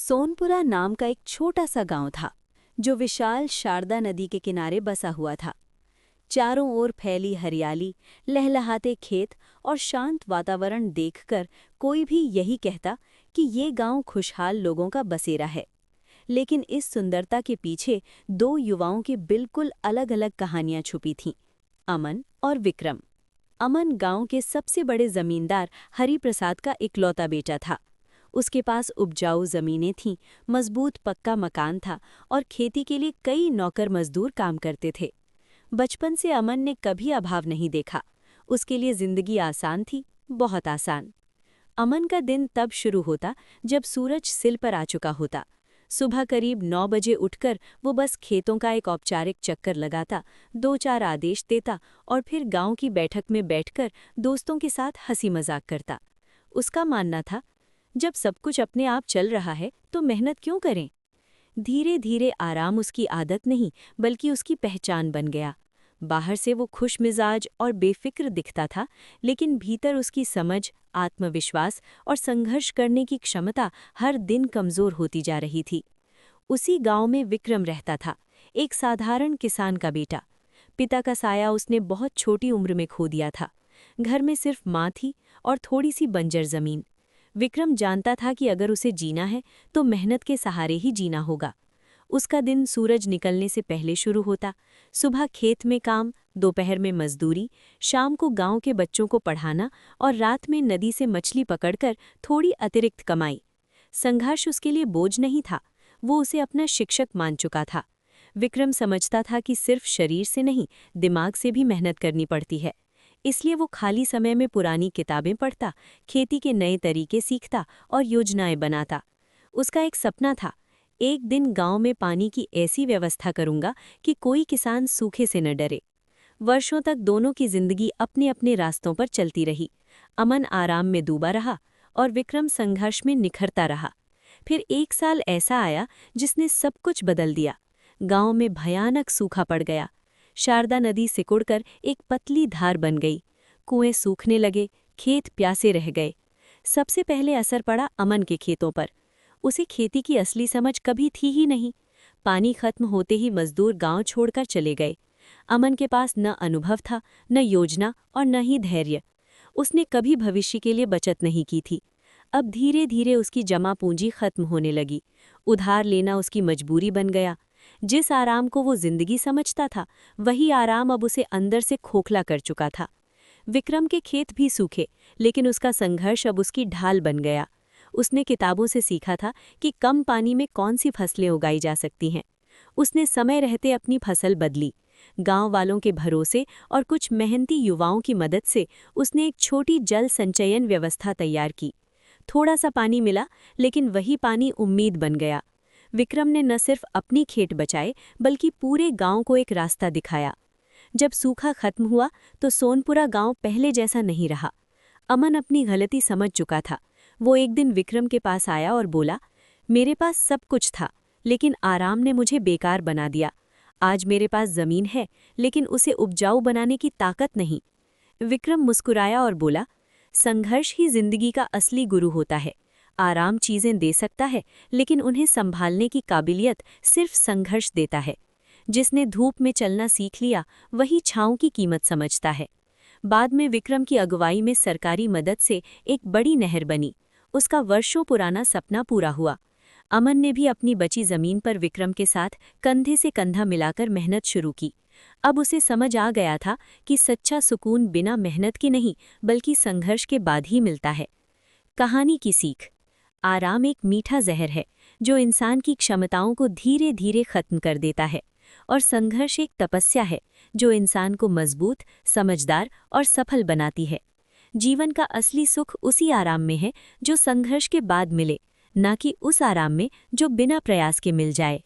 सोनपुरा नाम का एक छोटा सा गांव था जो विशाल शारदा नदी के किनारे बसा हुआ था। चारों ओर फैली हरियाली, लहलहाते खेत और शांत वातावरण देखकर कोई भी यही कहता कि ये गांव खुशहाल लोगों का बसेरा है। लेकिन इस सुंदरता के पीछे दो युवाओं की बिल्कुल अलग-अलग कहानियां छुपी थीं, अमन और विक्रम। अमन गांव के सबसे बड़े जमींदार हरिप्रसाद का इकलौता बेटा था। उसके पास उपजाऊ जमीनें थीं, मजबूत पक्का मकान था और खेती के लिए कई नौकर मजदूर काम करते थे। बचपन से अमन ने कभी अभाव नहीं देखा। उसके लिए जिंदगी आसान थी, बहुत आसान। अमन का दिन तब शुरू होता जब सूरज सिल पर आ चुका होता। सुबह करीब 9 बजे उठकर वो बस खेतों का एक औपचारिक चक्कर लगाता, 2-4 आदेश देता और फिर गांव की बैठक में बैठकर दोस्तों के साथ हंसी मजाक करता। उसका मानना था, जब सब कुछ अपने आप चल रहा है तो मेहनत क्यों करें। धीरे धीरे आराम उसकी आदत नहीं बल्कि उसकी पहचान बन गया। बाहर से वो खुश मिजाज और बेफिक्र दिखता था, लेकिन भीतर उसकी समझ, आत्मविश्वास और संघर्ष करने की क्षमता हर दिन कमजोर होती जा रही थी। उसी गांव में विक्रम रहता था, एक साधारण किसान का बेटा। पिता का साया उसने बहुत छोटी उम्र में खो दिया था। घर में सिर्फ माँ थी और थोड़ी सी बंजर जमीन। विक्रम जानता था कि अगर उसे जीना है तो मेहनत के सहारे ही जीना होगा। उसका दिन सूरज निकलने से पहले शुरू होता। सुबह खेत में काम, दोपहर में मजदूरी, शाम को गांव के बच्चों को पढ़ाना और रात में नदी से मछली पकड़कर थोड़ी अतिरिक्त कमाई। संघर्ष उसके लिए बोझ नहीं था, वो उसे अपना शिक्षक मान चुका था। विक्रम समझता था कि सिर्फ शरीर से नहीं, दिमाग से भी मेहनत करनी पड़ती है। इसलिए वो खाली समय में पुरानी किताबें पढ़ता, खेती के नए तरीके सीखता और योजनाएं बनाता। उसका एक सपना था, एक दिन गांव में पानी की ऐसी व्यवस्था करूंगा कि कोई किसान सूखे से न डरे। वर्षों तक दोनों की जिंदगी अपने अपने रास्तों पर चलती रही। अमन आराम में डूबा रहा और विक्रम संघर्ष में निखरता रहा। फिर एक साल ऐसा आया जिसने सब कुछ बदल दिया। गांव में भयानक सूखा पड़ गया। शारदा नदी सिकुड़कर एक पतली धार बन गई। कुएं सूखने लगे, खेत प्यासे रह गए। सबसे पहले असर पड़ा अमन के खेतों पर। उसे खेती की असली समझ कभी थी ही नहीं। पानी खत्म होते ही मजदूर गांव छोड़कर चले गए। अमन के पास न अनुभव था, न योजना और न ही धैर्य। उसने कभी भविष्य के लिए बचत नहीं की थी। अब धीरे धीरे उसकी जमा पूंजी खत्म होने लगी। उधार लेना उसकी मजबूरी बन गया। जिस आराम को वो जिंदगी समझता था, वही आराम अब उसे अंदर से खोखला कर चुका था। विक्रम के खेत भी सूखे, लेकिन उसका संघर्ष अब उसकी ढाल बन गया। उसने किताबों से सीखा था कि कम पानी में कौन सी फसलें उगाई जा सकती हैं। उसने समय रहते अपनी फसल बदली। गांव वालों के भरोसे और कुछ मेहनती युवाओं की मदद से उसने एक छोटी जल संचयन व्यवस्था तैयार की। थोड़ा सा पानी मिला, लेकिन वही पानी उम्मीद बन गया। विक्रम ने न सिर्फ अपनी खेत बचाए बल्कि पूरे गांव को एक रास्ता दिखाया। जब सूखा खत्म हुआ तो सोनपुरा गांव पहले जैसा नहीं रहा। अमन अपनी गलती समझ चुका था। वो एक दिन विक्रम के पास आया और बोला, मेरे पास सब कुछ था, लेकिन आराम ने मुझे बेकार बना दिया। आज मेरे पास जमीन है, लेकिन उसे उपजाऊ बनाने की ताकत नहीं। विक्रम मुस्कुराया और बोला, संघर्ष ही जिंदगी का असली गुरु होता है। आराम चीजें दे सकता है, लेकिन उन्हें संभालने की काबिलियत सिर्फ संघर्ष देता है। जिसने धूप में चलना सीख लिया, वही छांव की कीमत समझता है। बाद में विक्रम की अगुवाई में सरकारी मदद से एक बड़ी नहर बनी। उसका वर्षों पुराना सपना पूरा हुआ। अमन ने भी अपनी बची जमीन पर विक्रम के साथ कंधे से कंधा मिलाकर मेहनत शुरू की। अब उसे समझ आ गया था कि सच्चा सुकून बिना मेहनत के नहीं, बल्कि संघर्ष के बाद ही मिलता है। कहानी की सीख: आराम एक मीठा जहर है जो इंसान की क्षमताओं को धीरे धीरे खत्म कर देता है, और संघर्ष एक तपस्या है जो इंसान को मजबूत, समझदार और सफल बनाती है। जीवन का असली सुख उसी आराम में है जो संघर्ष के बाद मिले, ना कि उस आराम में जो बिना प्रयास के मिल जाए।